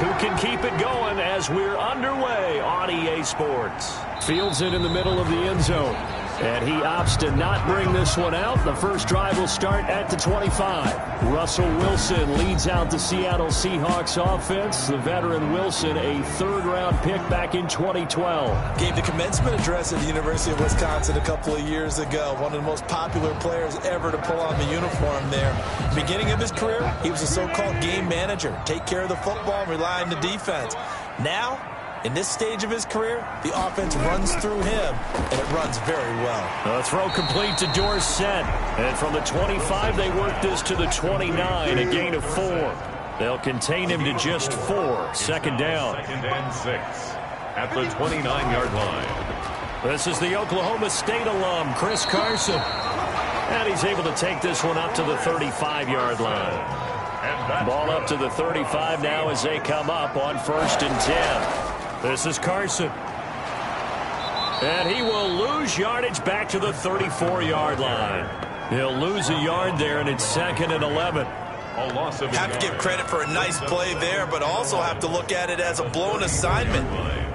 who can keep it going as we're underway on EA Sports. Fields it in the middle of the end zone. And he opts to not bring this one out. The first drive will start at the 25. Russell Wilson leads out the Seattle Seahawks offense. The veteran Wilson, a third-round pick back in 2012. Gave the commencement address at the University of Wisconsin a couple of years ago. One of the most popular players ever to pull on the uniform there. Beginning of his career, he was a so-called game manager. Take care of the football and rely on the defense. Now, in this stage of his career, the offense runs through him, and it runs very well. A throw complete to Dorsett. And from the 25, they work this to the 29, a gain of 4. They'll contain him to just 4. Second down. 2nd and 6 at the 29-yard line. This is the Oklahoma State alum, Chris Carson. And he's able to take this one up to the 35-yard line. Ball up to the 35 now as they come up on 1st and 10. This is Carson. And he will lose yardage back to the 34-yard line. He'll lose a yard there, and it's 2nd and 11. A loss of have to give credit for a nice play there, but also have to look at it as a blown assignment.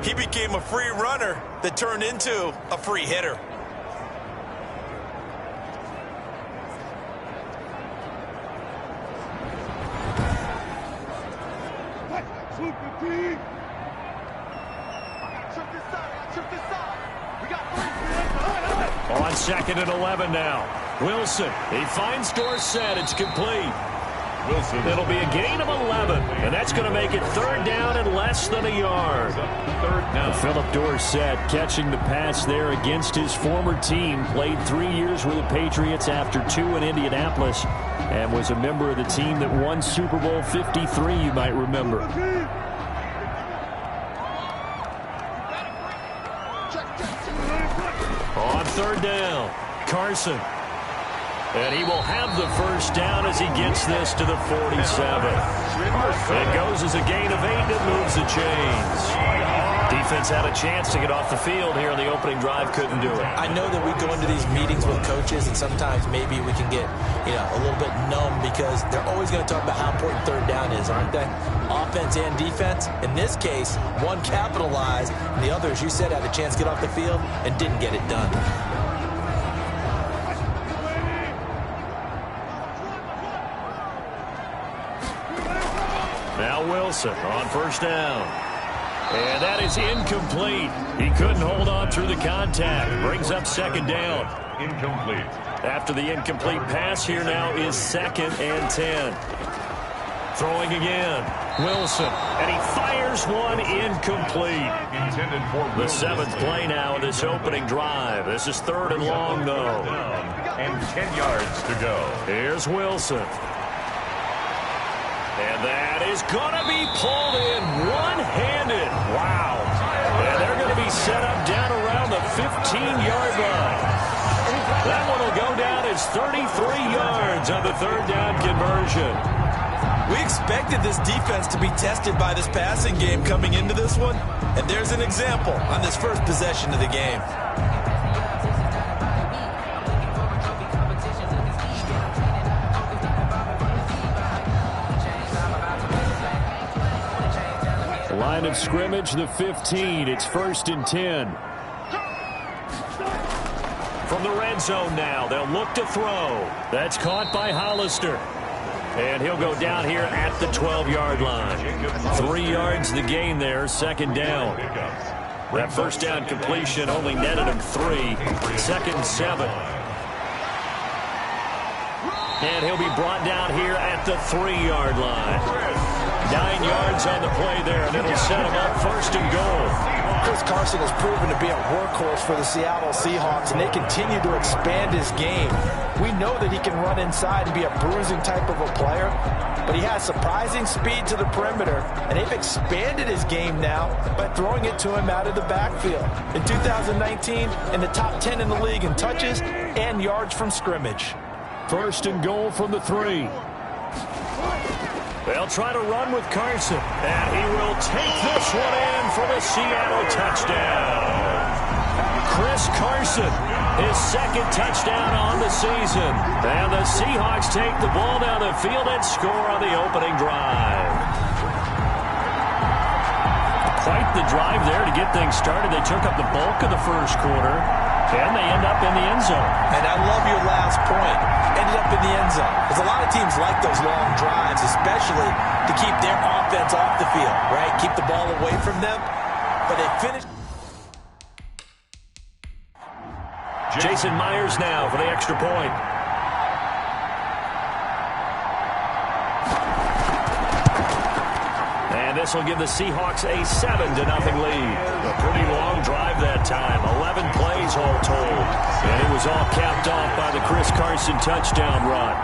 He became a free runner that turned into a free hitter. On 2nd and 11 now. Wilson, he finds Dorsett. It's complete. Wilson. It'll be a gain of 11, and that's going to make it 3rd down and less than a yard. 3rd down. Philip Dorsett catching the pass there against his former team. Played 3 years with the Patriots after 2 in Indianapolis, and was a member of the team that won Super Bowl 53, you might remember. On 3rd down, Carson. And he will have the first down as he gets this to the 47. It goes as a gain of 8 that moves the chains. Defense had a chance to get off the field here in the opening drive, couldn't do it. I know that we go into these meetings with coaches, and sometimes maybe we can get, a little bit numb because they're always going to talk about how important 3rd down is, aren't they? Offense and defense. In this case, one capitalized, and the other, as you said, had a chance to get off the field and didn't get it done. Now Wilson on 1st down. And that is incomplete. He couldn't hold on through the contact. Brings up 2nd down. Incomplete. After the incomplete pass, here now is 2nd and 10. Throwing again. Wilson. And he fires one incomplete. Intended for the 7th play now of this opening drive. This is 3rd and long, though. And 10 yards to go. Here's Wilson. And that is going to be pulled in one-handed. Wow. And they're going to be set up down around the 15-yard line. That one will go down as 33 yards on the 3rd down conversion. We expected this defense to be tested by this passing game coming into this one. And there's an example on this first possession of the game. Line of scrimmage, the 15. It's 1st and 10. From the red zone now, they'll look to throw. That's caught by Hollister. And he'll go down here at the 12-yard line. 3 yards the gain there, 2nd down. That 1st down completion only netted him 3. 2nd and 7. And he'll be brought down here at the 3-yard line. 9 yards on the play there, and it'll set him up 1st and goal. Chris Carson has proven to be a workhorse for the Seattle Seahawks, and they continue to expand his game. We know that he can run inside and be a bruising type of a player, but he has surprising speed to the perimeter, and they've expanded his game now by throwing it to him out of the backfield. In 2019, in the top 10 in the league in touches and yards from scrimmage. 1st and goal from the 3. They'll try to run with Carson, and he will take this one in for the Seattle touchdown. Chris Carson, his 2nd touchdown on the season. And the Seahawks take the ball down the field and score on the opening drive. the drive there to get things started. They took up the bulk of the first quarter, and they end up in the end zone. And I love your last point. Ended up in the end zone. Because a lot of teams like those long drives, especially to keep their offense off the field, right? Keep the ball away from them. But they finished. Jason Myers now for the extra point. And this will give the Seahawks a 7-0 lead. A pretty long drive that time. 11 plays all told. And it was all capped off by the Chris Carson touchdown run.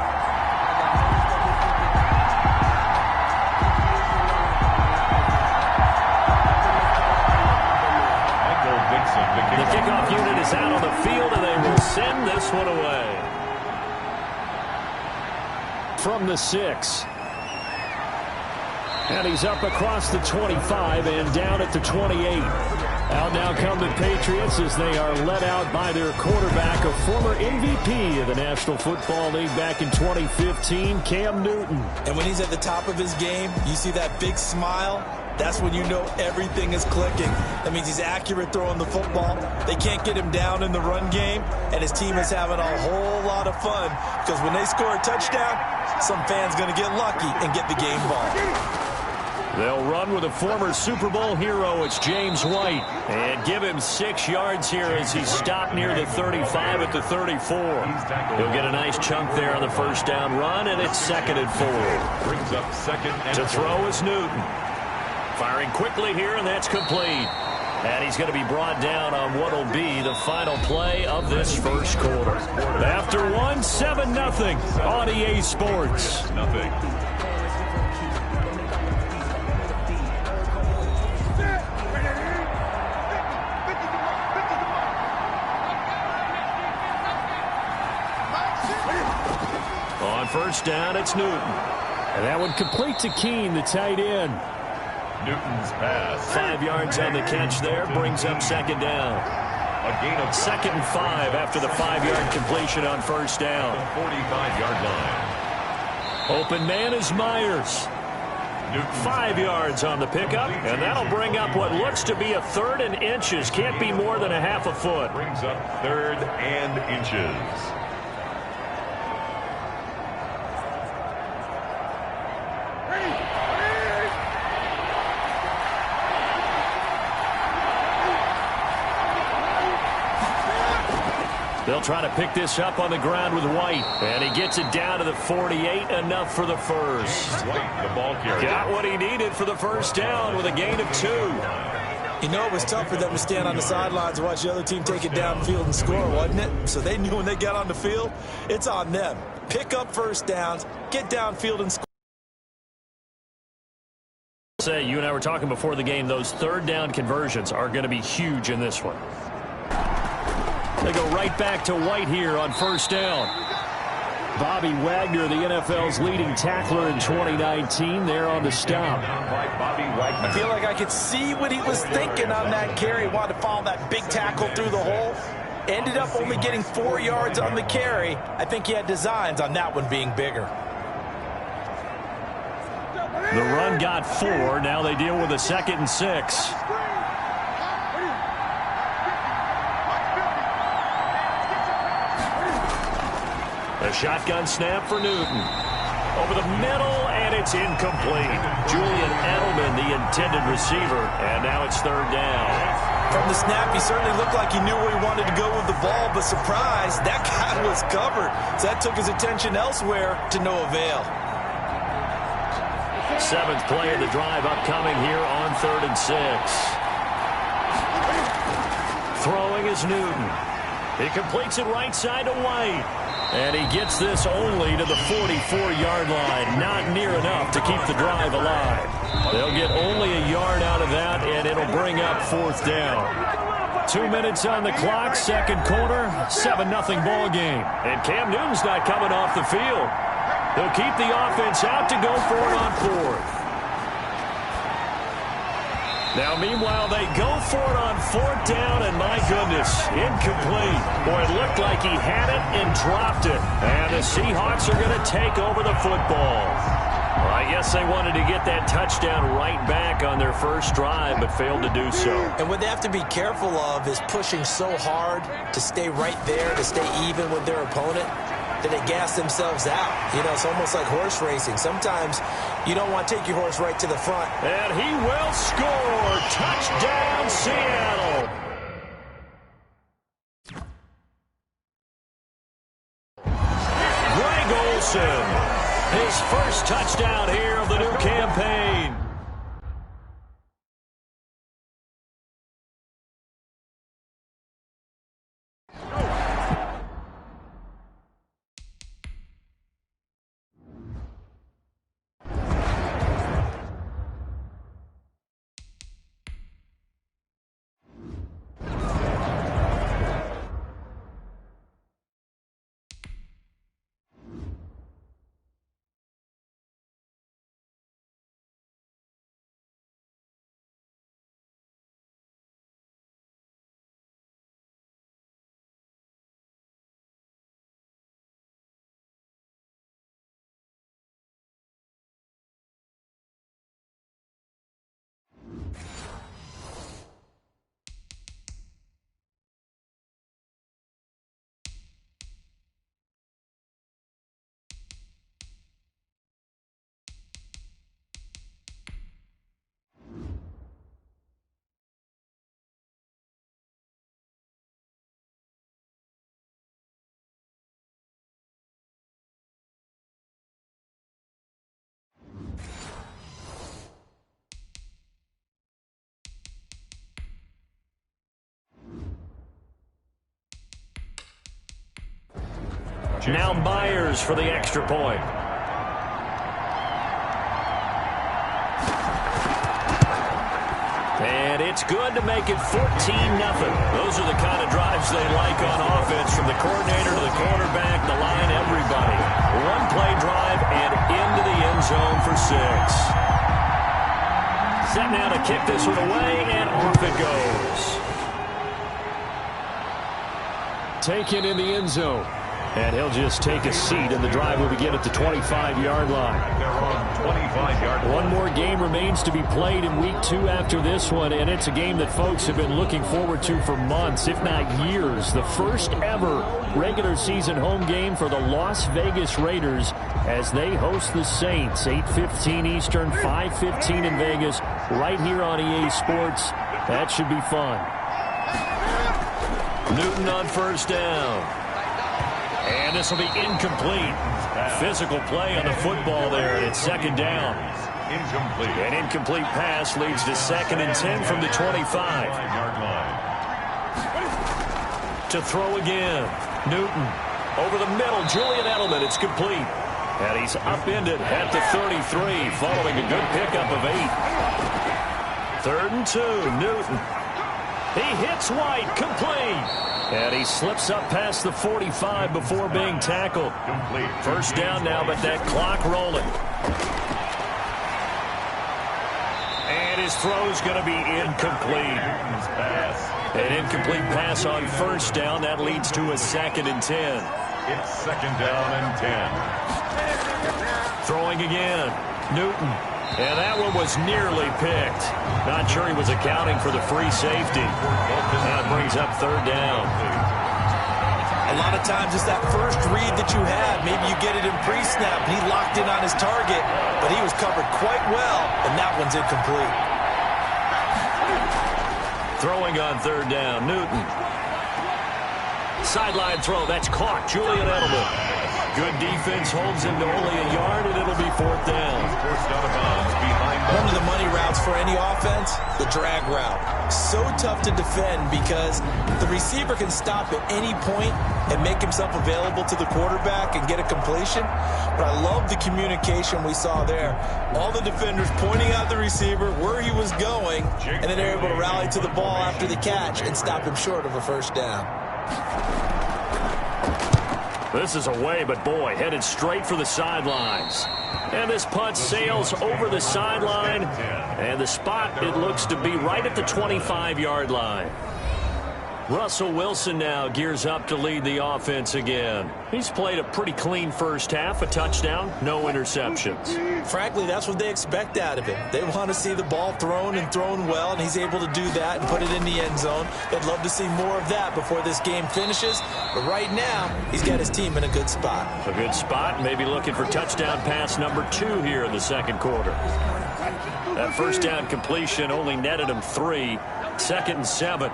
The kickoff unit is out on the field, and they will send this one away. From the 6. And he's up across the 25 and down at the 28. Out now come the Patriots as they are led out by their quarterback, a former MVP of the National Football League back in 2015, Cam Newton. And when he's at the top of his game, you see that big smile. That's when you know everything is clicking. That means he's accurate throwing the football. They can't get him down in the run game, and his team is having a whole lot of fun because when they score a touchdown, some fan's going to get lucky and get the game ball. They'll run with a former Super Bowl hero. It's James White. And give him 6 yards here as he's stopped near the 35 at the 34. He'll get a nice chunk there on the first down run, and it's 2nd and 4. Brings up 2nd and 4. To throw is Newton. Firing quickly here, and that's complete. And he's going to be brought down on what will be the final play of this first quarter. After 7-0 on EA Sports. Nothing. On first down, it's Newton. And that one complete to Keene, the tight end. Newton's pass. 5 yards on the catch there, brings up 2nd down. A gain of 2nd and 5 after the 5-yard completion on first down. 45-yard line. Open man is Myers. 5 yards on the pickup, and that'll bring up what looks to be a 3rd and inches. Can't be more than a half a foot. Brings up 3rd and inches. They'll try to pick this up on the ground with White. And he gets it down to the 48, enough for the first. White, the ball carrier. Got what he needed for the first down with a gain of 2. You know, it was tough for them to stand on the sidelines and watch the other team take it downfield and score, wasn't it? So they knew when they got on the field, it's on them. Pick up first downs, get downfield and score. Say, you and I were talking before the game, those 3rd down conversions are going to be huge in this one. They go right back to White here on first down. Bobby Wagner, the NFL's leading tackler in 2019, there on the stop. I feel like I could see what he was thinking on that carry. He wanted to follow that big tackle through the hole. Ended up only getting 4 yards on the carry. I think he had designs on that one being bigger. The run got 4. Now they deal with a 2nd and 6. A shotgun snap for Newton. Over the middle, and it's incomplete. Julian Edelman, the intended receiver, and now it's 3rd down. From the snap, he certainly looked like he knew where he wanted to go with the ball, but surprise, that guy was covered. So that took his attention elsewhere to no avail. 7th play of the drive upcoming here on 3rd and 6. Throwing is Newton. He completes it right side to White. And he gets this only to the 44-yard line. Not near enough to keep the drive alive. They'll get only a yard out of that, and it'll bring up 4th down. 2 minutes on the clock, 2nd quarter, 7-0 ball game. And Cam Newton's not coming off the field. They'll keep the offense out to go for it on 4th. Now, meanwhile, they go for it on 4th down, and my goodness, incomplete. Boy, it looked like he had it and dropped it. And the Seahawks are going to take over the football. I guess they wanted to get that touchdown right back on their first drive, but failed to do so. And what they have to be careful of is pushing so hard to stay right there, to stay even with their opponent, that they gas themselves out. You know, it's almost like horse racing. Sometimes you don't want to take your horse right to the front. And he will score. Touchdown, Seattle. Greg Olsen, his first touchdown here of the new campaign. Now Myers for the extra point. And it's good to make it 14-0. Those are the kind of drives they like on offense, from the coordinator to the quarterback, the line, everybody. One play drive and into the end zone for 6. Set now to kick this one away, and off it goes. Taken in the end zone. And he'll just take a seat, and the drive will begin at the 25-yard line. One more game remains to be played in week 2 after this one, and it's a game that folks have been looking forward to for months, if not years. The first ever regular season home game for the Las Vegas Raiders as they host the Saints. 8:15 Eastern, 5:15 in Vegas, right here on EA Sports. That should be fun. Newton on first down. And this will be incomplete. Physical play on the football there, and it's second down. An incomplete pass leads to 2nd and 10 from the 25. To throw again. Newton over the middle. Julian Edelman. It's complete. And he's upended at the 33 following a good pickup of 8. 3rd and 2. Newton. He hits White. Complete. And he slips up past the 45 before being tackled. First down now, but that clock rolling. And his throw's going to be incomplete. An incomplete pass on first down. That leads to a 2nd and 10. It's 2nd down and 10. Throwing again. Newton. And that one was nearly picked. Not sure he was accounting for the free safety. That brings up 3rd down. A lot of times it's that first read that you have. Maybe you get it in pre-snap, and he locked in on his target, but he was covered quite well, and that one's incomplete. Throwing on 3rd down, Newton. Sideline throw, that's caught. Julian Edelman. Good defense holds him to only a yard, and it'll be 4th down. One of the money routes for any offense, the drag route. So tough to defend because the receiver can stop at any point and make himself available to the quarterback and get a completion. But I love the communication we saw there. All the defenders pointing out the receiver, where he was going, and then they're able to rally to the ball after the catch and stop him short of a first down. This is away, but boy, headed straight for the sidelines. And this punt sails over the sideline. And the spot, it looks to be right at the 25-yard line. Russell Wilson now gears up to lead the offense again. He's played a pretty clean first half, a touchdown, no interceptions. Frankly, that's what they expect out of him. They want to see the ball thrown and thrown well, and he's able to do that and put it in the end zone. They'd love to see more of that before this game finishes. But right now, he's got his team in a good spot. A good spot, maybe looking for touchdown pass number 2 here in the second quarter. That first down completion only netted him 3. 2nd and 7.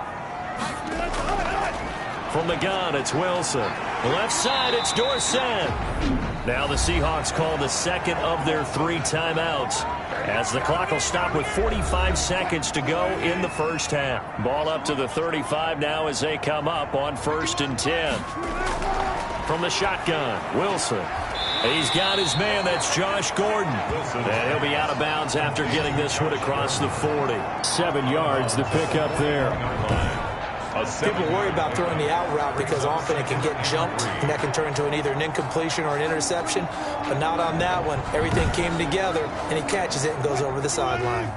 From the gun, it's Wilson. Left side, it's Dorsett. Now the Seahawks call the second of their 3 timeouts, as the clock will stop with 45 seconds to go in the first half. Ball up to the 35 now as they come up on 1st and 10. From the shotgun, Wilson. He's got his man. That's Josh Gordon. And he'll be out of bounds after getting this one across the 40. 7 yards to pick up there. People worry about throwing the out route because often it can get jumped, and that can turn into either an incompletion or an interception. But not on that one. Everything came together, and he catches it and goes over the sideline.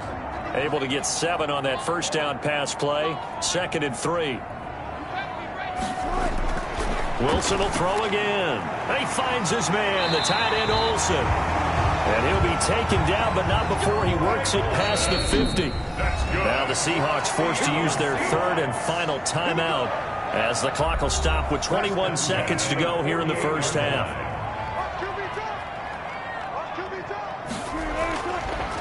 Able to get 7 on that first down pass play. 2nd and 3. Wilson will throw again. He finds his man, the tight end Olsen. And he'll be taken down, but not before he works it past the 50. Now the Seahawks forced to use their 3rd and final timeout, as the clock will stop with 21 seconds to go here in the first half.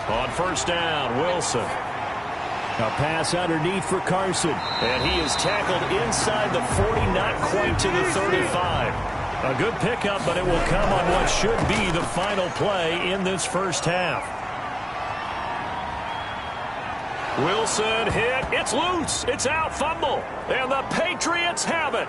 On 1st down, Wilson. A pass underneath for Carson. And he is tackled inside the 40, not quite to the 35. A good pickup, but it will come on what should be the final play in this first half. Wilson hit. It's loose. It's out. Fumble. And the Patriots have it.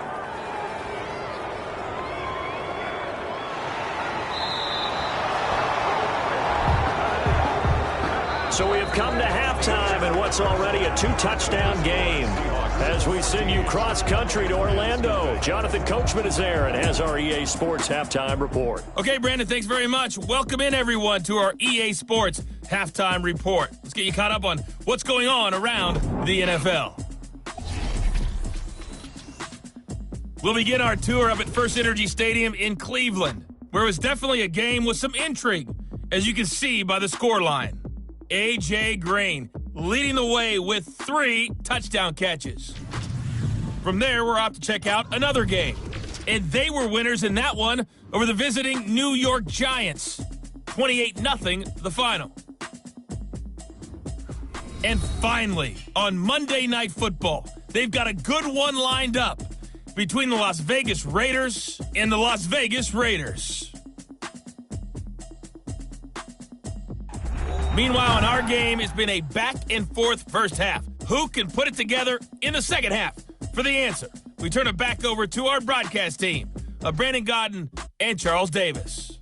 So we have come to halftime in what's already a 2-touchdown game. As we send you cross-country to Orlando, Jonathan Coachman is there and has our EA Sports Halftime Report. Okay, Brandon, thanks very much. Welcome in, everyone, to our EA Sports Halftime Report. Let's get you caught up on what's going on around the NFL. We'll begin our tour up at First Energy Stadium in Cleveland, where it was definitely a game with some intrigue, as you can see by the scoreline. A.J. Green leading the way with 3 touchdown catches. From there, we're off to check out another game. And they were winners in that one over the visiting New York Giants. 28-0 the final. And finally, on Monday Night Football, they've got a good one lined up between the Las Vegas Raiders and the Las Vegas Raiders. Meanwhile, in our game, it's been a back-and-forth first half. Who can put it together in the second half? For the answer, we turn it back over to our broadcast team of Brandon Godden and Charles Davis.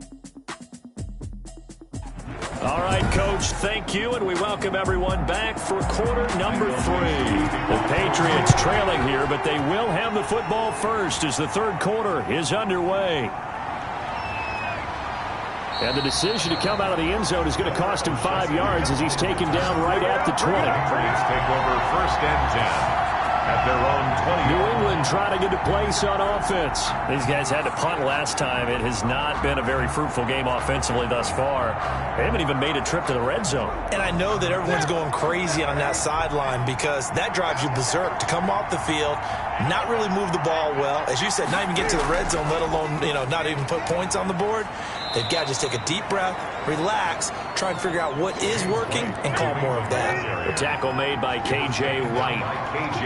All right, Coach, thank you, and we welcome everyone back for quarter number 3. The Patriots trailing here, but they will have the football first as the third quarter is underway. And the decision to come out of the end zone is going to cost him 5 yards as he's taken down right at the 20. Patriots take over 1st and 10. At their own 20. New England trying to get a place on offense. These guys had to punt last time. It has not been a very fruitful game offensively thus far. They haven't even made a trip to the red zone. And I know that everyone's going crazy on that sideline because that drives you berserk to come off the field, not really move the ball well. As you said, not even get to the red zone, let alone, not even put points on the board. They've got to just take a deep breath, relax, try and figure out what is working, and call more of that. The tackle made by K.J. Wright.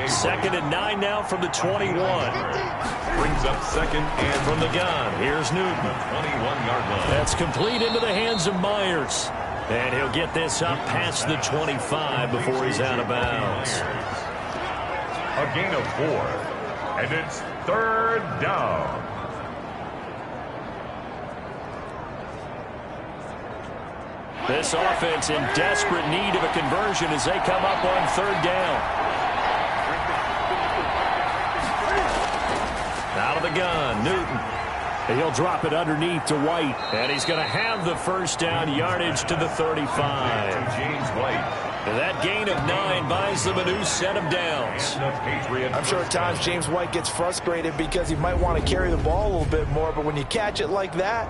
2nd and 9 now from the 21. Brings up 2nd and from the gun. Here's Newton. 21-yard line. That's complete into the hands of Myers. And he'll get this up past the 25 before he's out of bounds. A gain of 4. And it's 3rd down. This offense in desperate need of a conversion as they come up on 3rd down. Out of the gun, Newton. He'll drop it underneath to White. And he's going to have the first down yardage to the 35. James White. And that gain of 9 buys them a new set of downs. I'm sure at times James White gets frustrated because he might want to carry the ball a little bit more, but when you catch it like that,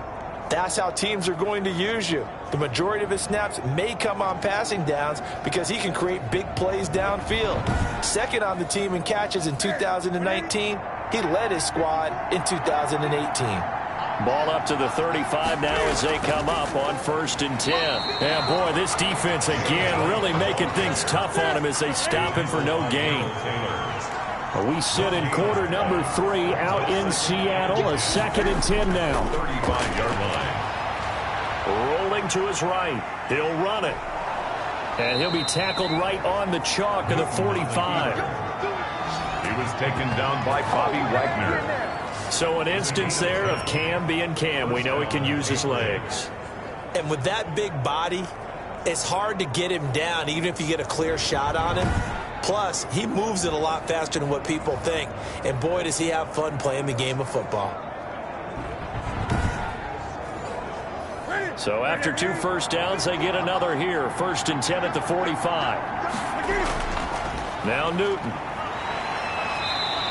That's how teams are going to use you. The majority of his snaps may come on passing downs because he can create big plays downfield. Second on the team in catches in 2019. He led his squad in 2018. Ball up to the 35 now as they come up on 1st and 10. Yeah, boy, this defense again really making things tough on him as they stop him for no gain. We sit in quarter number 3 out in Seattle. A 2nd and 10 now. 35-yard line. Rolling to his right. He'll run it. And he'll be tackled right on the chalk of the 45. He was taken down by Bobby Wagner. So an instance there of Cam being Cam. We know he can use his legs. And with that big body, it's hard to get him down even if you get a clear shot on him. Plus, he moves it a lot faster than what people think. And boy, does he have fun playing the game of football. So after 2 first downs, they get another here. 1st and 10 at the 45. Now Newton.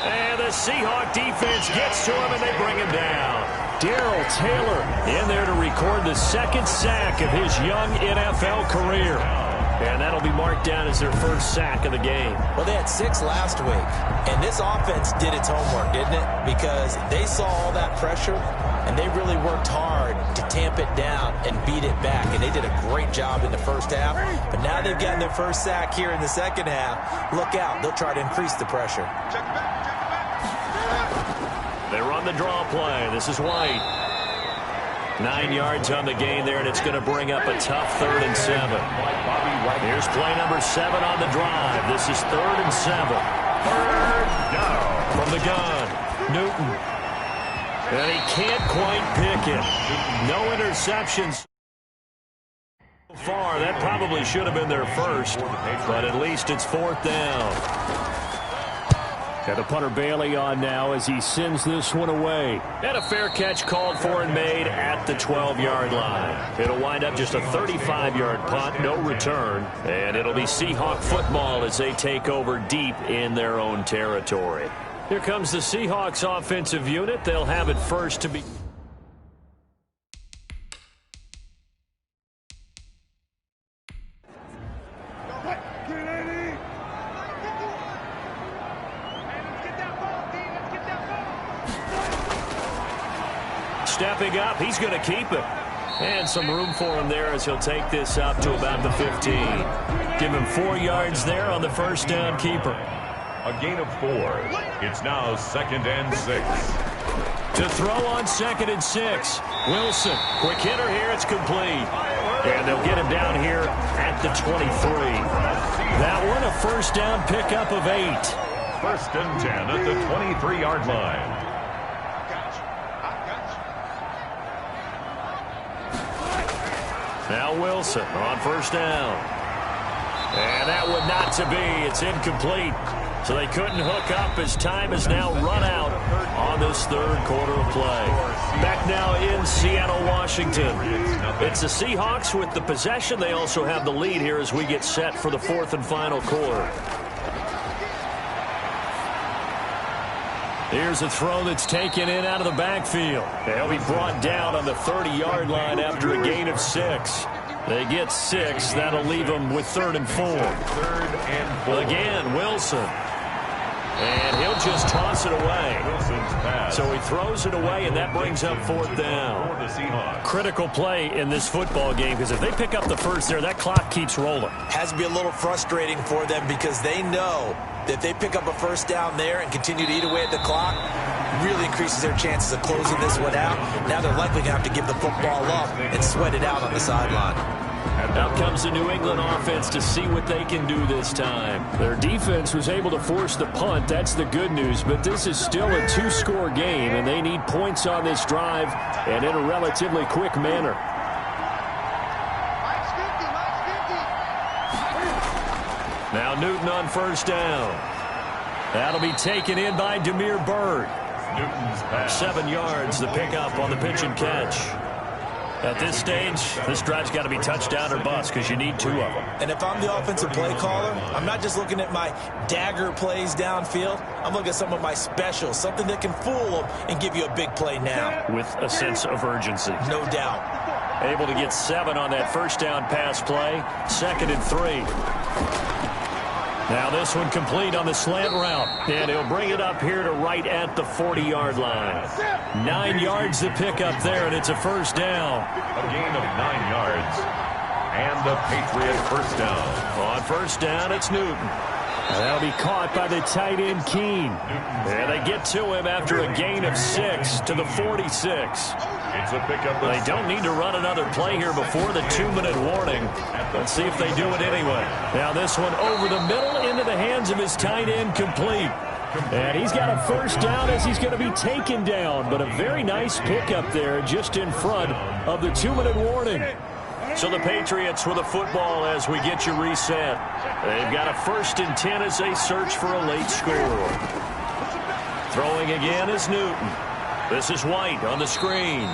And the Seahawk defense gets to him, and they bring him down. Darrell Taylor in there to record the 2nd sack of his young NFL career. And that'll be marked down as their 1st sack of the game. Well, they had 6 last week, and this offense did its homework, didn't it? Because they saw all that pressure, and they really worked hard to tamp it down and beat it back. And they did a great job in the 1st half. But now they've gotten their 1st sack here in the 2nd half. Look out. They'll try to increase the pressure. They run the draw play. This is White. 9 yards on the gain there, and it's going to bring up a tough 3rd and 7. Here's play number 7 on the drive. This is 3rd and 7. 3rd down. From the gun, Newton. And he can't quite pick it. No interceptions so far. That probably should have been their 1st, but at least it's 4th down. Got the punter Bailey on now as he sends this one away. And a fair catch called for and made at the 12-yard line. It'll wind up just a 35-yard punt, no return. And it'll be Seahawk football as they take over deep in their own territory. Here comes the Seahawks offensive unit. They'll have it first to be... Stepping up, he's going to keep it. And some room for him there as he'll take this up to about the 15. Give him 4 yards there on the 1st down keeper. A gain of 4. It's now 2nd and 6. To throw on 2nd and 6. Wilson, quick hitter here, it's complete. And they'll get him down here at the 23. That one a 1st down pickup of 8. 1st and 10 at the 23-yard line. Now Wilson on 1st down. And that one not to be. It's incomplete. So they couldn't hook up as time is now run out on this 3rd quarter of play. Back now in Seattle, Washington. It's the Seahawks with the possession. They also have the lead here as we get set for the 4th and final quarter. Here's a throw that's taken in out of the backfield. They'll be brought down on the 30-yard line after a gain of 6. They get 6. That'll leave them with 3rd and 4. 3rd and 4. Again, Wilson. And he'll just toss it away. Wilson's pass. So he throws it away, and that brings up 4th down. For the Seahawks. Critical play in this football game because if they pick up the 1st there, that clock keeps rolling. Has to be a little frustrating for them because they know that if they pick up a 1st down there and continue to eat away at the clock, really increases their chances of closing this one out. Now they're likely going to have to give the football up and sweat it out on the sideline. Out comes the New England offense to see what they can do this time. Their defense was able to force the punt. That's the good news. But this is still a 2-score game, and they need points on this drive and in a relatively quick manner. Now Newton on 1st down. That'll be taken in by Damiere Byrd. Newton's pass. 7 yards, the pickup on the pitch and catch. At this stage, this drive's got to be touchdown or bust because you need 2 of them. And if I'm the offensive play caller, I'm not just looking at my dagger plays downfield. I'm looking at some of my specials, something that can fool them and give you a big play now. With a sense of urgency. No doubt. Able to get 7 on that first down pass play. 2nd and 3. Now this one complete on the slant route. And he'll bring it up here to right at the 40-yard line. 9 yards to pick up there, and it's a first down. A gain of 9 yards. And the Patriot first down. On first down, it's Newton. That'll be caught by the tight end, Keene. And they get to him after a gain of 6 to the 46. It's a pickup. They don't need to run another play here before the 2-minute warning. Let's see if they do it anyway. Now this one over the middle into the hands of his tight end, complete. And he's got a first down as he's going to be taken down. But a very nice pickup there just in front of the 2-minute warning. So the Patriots with a football as we get you reset. They've got a 1st and 10 as they search for a late score. Throwing again is Newton. This is White on the screen.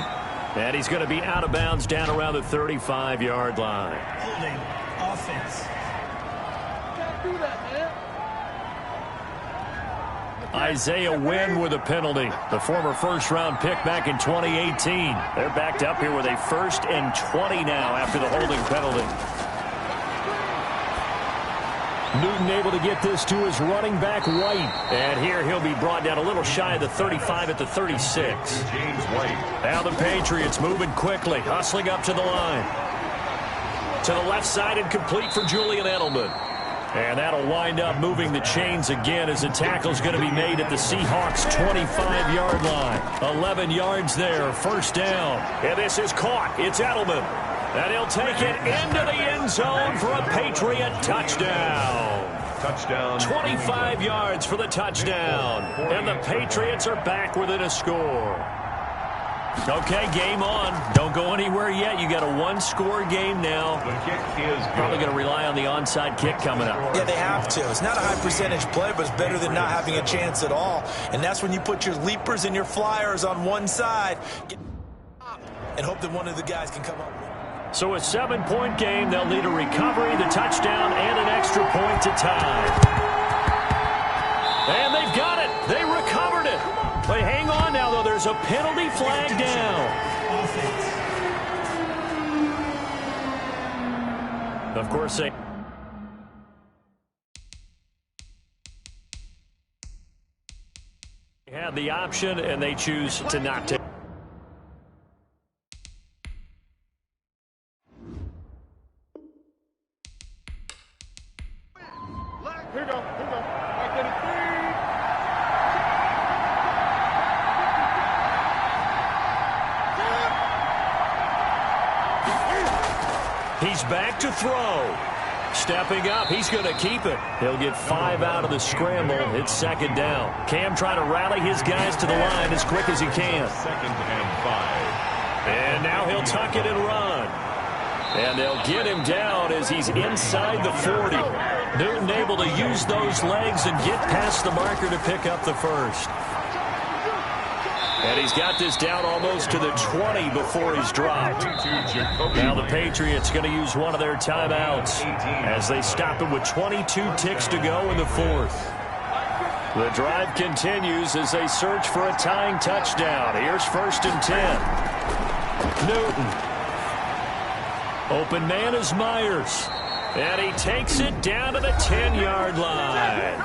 And he's going to be out of bounds down around the 35-yard line. Holding offense. Can't do that, man. Isaiah Wynn with a penalty. The former first-round pick back in 2018. They're backed up here with a 1st and 20 now after the holding penalty. Newton able to get this to his running back, White. And here he'll be brought down a little shy of the 35 at the 36. James White. Now the Patriots moving quickly, hustling up to the line. To the left side and complete for Julian Edelman. And that'll wind up moving the chains again as the tackle's going to be made at the Seahawks' 25-yard line. 11 yards there, first down. And this is caught. It's Edelman. And he'll take it into the end zone for a Patriot touchdown. Touchdown. 25 yards for the touchdown. And the Patriots are back within a score. Okay, game on. Don't go anywhere yet. You got a 1-score game now. The kick is good. Probably going to rely on the onside kick coming up. Yeah, they have to. It's not a high percentage play, but it's better than not having a chance at all. And that's when you put your leapers and your flyers on one side and hope that one of the guys can come up with it. So a 7-point game. They'll need a recovery, the touchdown, and an extra point to tie. And they've got it. They recovered it. But hang on now, though. There's a penalty flag down. Of course, they had the option, and they choose to not take. Here we go. Back in the He's back to throw. Stepping up, he's going to keep it. He'll get 5 out of the scramble. It's 2nd down. Cam trying to rally his guys to the line as quick as he can. 2nd and 5. And now he'll tuck it and run. And they'll get him down as he's inside the 40. Newton able to use those legs and get past the marker to pick up the first. And he's got this down almost to the 20 before he's dropped. Now the Patriots going to use one of their timeouts as they stop it with 22 ticks to go in the 4th. The drive continues as they search for a tying touchdown. Here's 1st and 10. Newton. Open man is Myers. And he takes it down to the 10-yard line.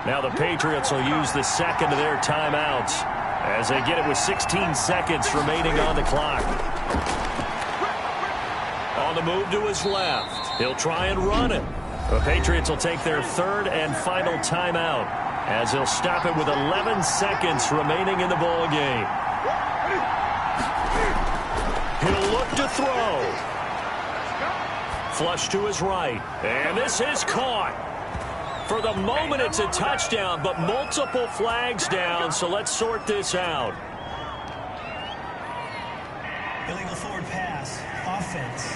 Now the Patriots will use the 2nd of their timeouts as they get it with 16 seconds remaining on the clock. On the move to his left. He'll try and run it. The Patriots will take their 3rd and final timeout as they'll stop it with 11 seconds remaining in the ball game. He'll look to throw. Flush to his right. And this is caught. For the moment, it's a touchdown, but multiple flags down, so let's sort this out. illegal forward pass. Offense.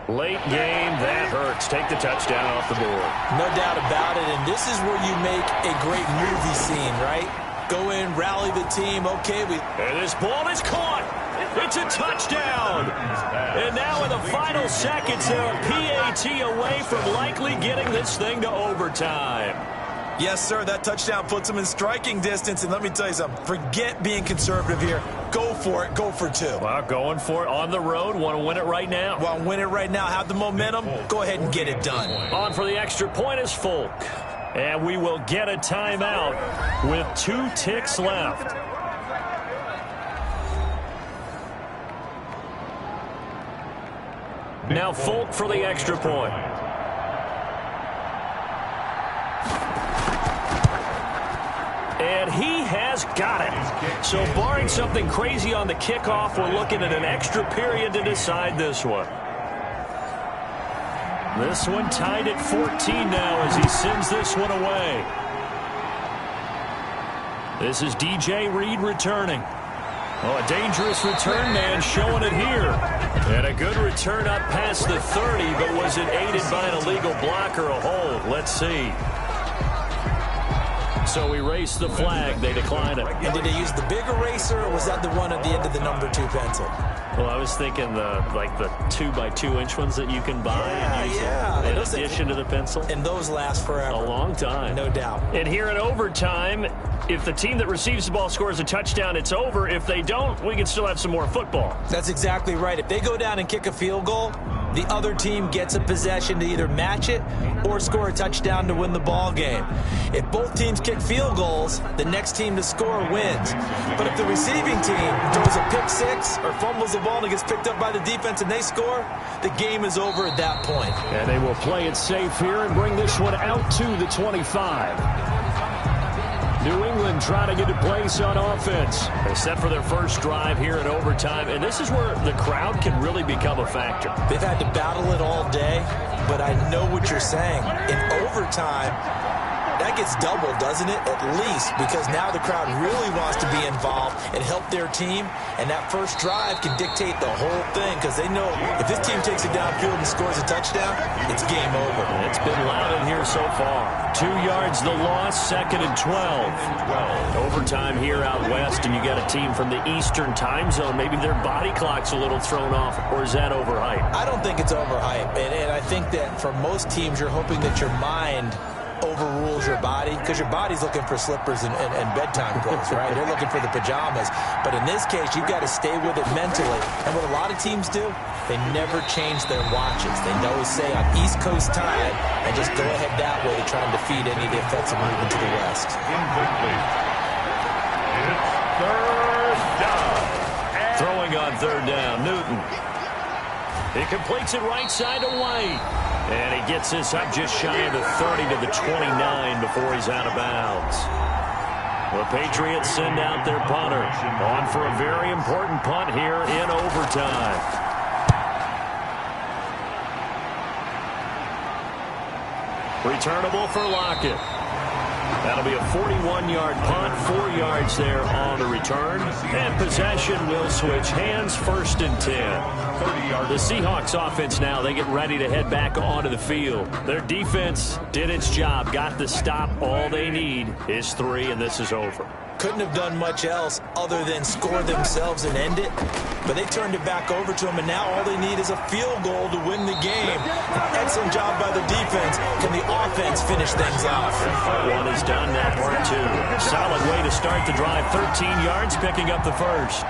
Late game, that hurts. Take the touchdown off the board. No doubt about it, and this is where you make a great movie scene, right? Go in, rally the team. Okay, and this ball is caught. It's a touchdown. And now in the final seconds, they're a PAT away from likely getting this thing to overtime. Yes, sir, that touchdown puts them in striking distance. And let me tell you something, forget being conservative here. Go for it. Go for two. Well, going for it on the road. Want to win it right now? Want to win it right now. Have the momentum. Go ahead and get it done. On for the extra point is Folk. And we will get a timeout with 2 ticks left. Now Folk for the extra point. And he has got it. So barring something crazy on the kickoff, we're looking at an extra period to decide this one. This one tied at 14 now as he sends this one away. This is DJ Reed returning. Oh, a dangerous return man showing it here. And a good return up past the 30, but was it aided by an illegal block or a hold? Let's see. So we race the flag. They decline it. And did they use the big eraser, or was that the one at the end of the number 2 pencil? Well, I was thinking the 2x2-inch ones that you can buy and use in addition to the pencil. And those last forever. A long time. No doubt. And here in overtime, if the team that receives the ball scores a touchdown, it's over. If they don't, we can still have some more football. That's exactly right. If they go down and kick a field goal, the other team gets a possession to either match it or score a touchdown to win the ball game. If both teams kick field goals, the next team to score wins. But if the receiving team throws a pick six or fumbles the ball and it gets picked up by the defense and they score, the game is over at that point. And they will play it safe here and bring this one out to the 25. New England trying to get a place on offense. They set for their first drive here in overtime, and this is where the crowd can really become a factor. They've had to battle it all day, but I know what you're saying. In overtime, that gets doubled, doesn't it? At least, because now the crowd really wants to be involved and help their team, and that first drive can dictate the whole thing, because they know if this team takes it downfield and scores a touchdown, it's game over. It's been loud in here so far. 2 yards the loss, 2nd and 12. Overtime here out west, and you got a team from the Eastern time zone. Maybe their body clock's a little thrown off, or is that overhyped? I don't think it's overhyped, and I think that for most teams, you're hoping that your mind overrules your body, because your body's looking for slippers and bedtime clothes, right? They're looking for the pajamas. But in this case, you've got to stay with it mentally. And what a lot of teams do, they never change their watches. They always say on East Coast time and just go ahead that way to try and defeat any of the offensive movement to the west. Incomplete. It's third down. Throwing on third down, Newton. He completes it right side to White. And he gets this up just shy of the 30 to the 29 before he's out of bounds. The Patriots send out their punter on for a very important punt here in overtime. Returnable for Lockett. That'll be a 41-yard punt, 4 yards there on the return. And possession will switch hands, 1st and 10. The Seahawks offense now, they get ready to head back onto the field. Their defense did its job, got the stop. All they need is 3, and this is over. Couldn't have done much else other than score themselves and end it. But they turned it back over to them, and now all they need is a field goal to win the game. An excellent job by the defense. Can the offense finish things off? Part 1 is done, now part 2. Solid way to start the drive. 13 yards, picking up the first.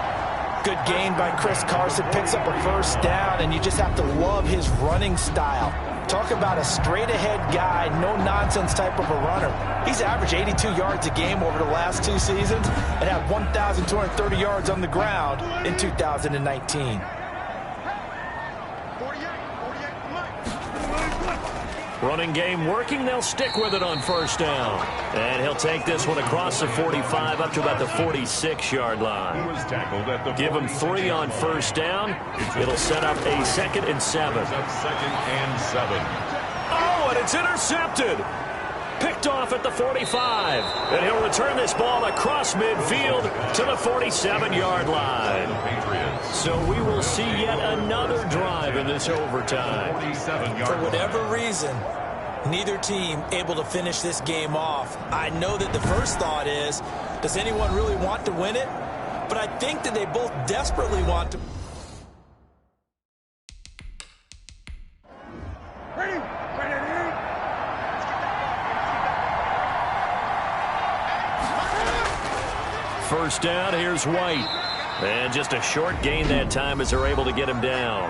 Good gain by Chris Carson, picks up a first down, and you just have to love his running style. Talk about a straight-ahead guy, no-nonsense type of a runner. He's averaged 82 yards a game over the last 2 seasons and had 1,230 yards on the ground in 2019. Running game working. They'll stick with it on first down. And he'll take this one across the 45 up to about the 46-yard line. Give him 3 on first down. It'll set up a 2nd and 7. Oh, and it's intercepted. Picked off at the 45. And he'll return this ball across midfield to the 47-yard line. So we will see yet another drive in this overtime. For whatever reason, neither team able to finish this game off. I know that the first thought is, Does anyone really want to win it? But I think that they both desperately want to. First down, here's White. And just a short gain that time as they're able to get him down.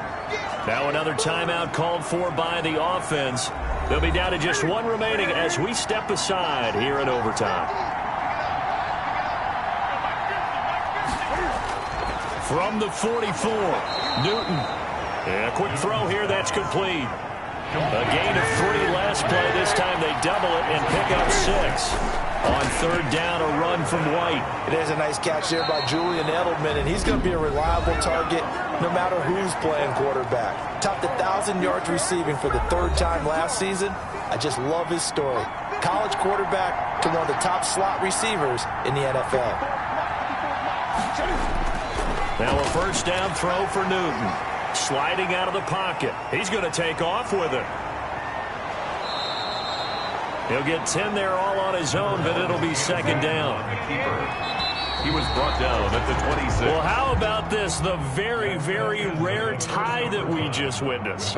Now another timeout called for by the offense. They'll be down to just one remaining as we step aside here in overtime. From the 44, Newton. And a quick throw here, that's complete. A gain of 3 last play. This time they double it and pick up 6. On third down, a run from White. There's a nice catch there by Julian Edelman, and he's going to be a reliable target no matter who's playing quarterback. Topped 1,000 yards receiving for the 3rd time last season. I just love his story. College quarterback to one of the top slot receivers in the NFL. Now a first down throw for Newton. Sliding out of the pocket. He's going to take off with it. He'll get 10 there all on his own, but it'll be second down. He was brought down at the 26. Well, how about this? The very, very rare tie that we just witnessed.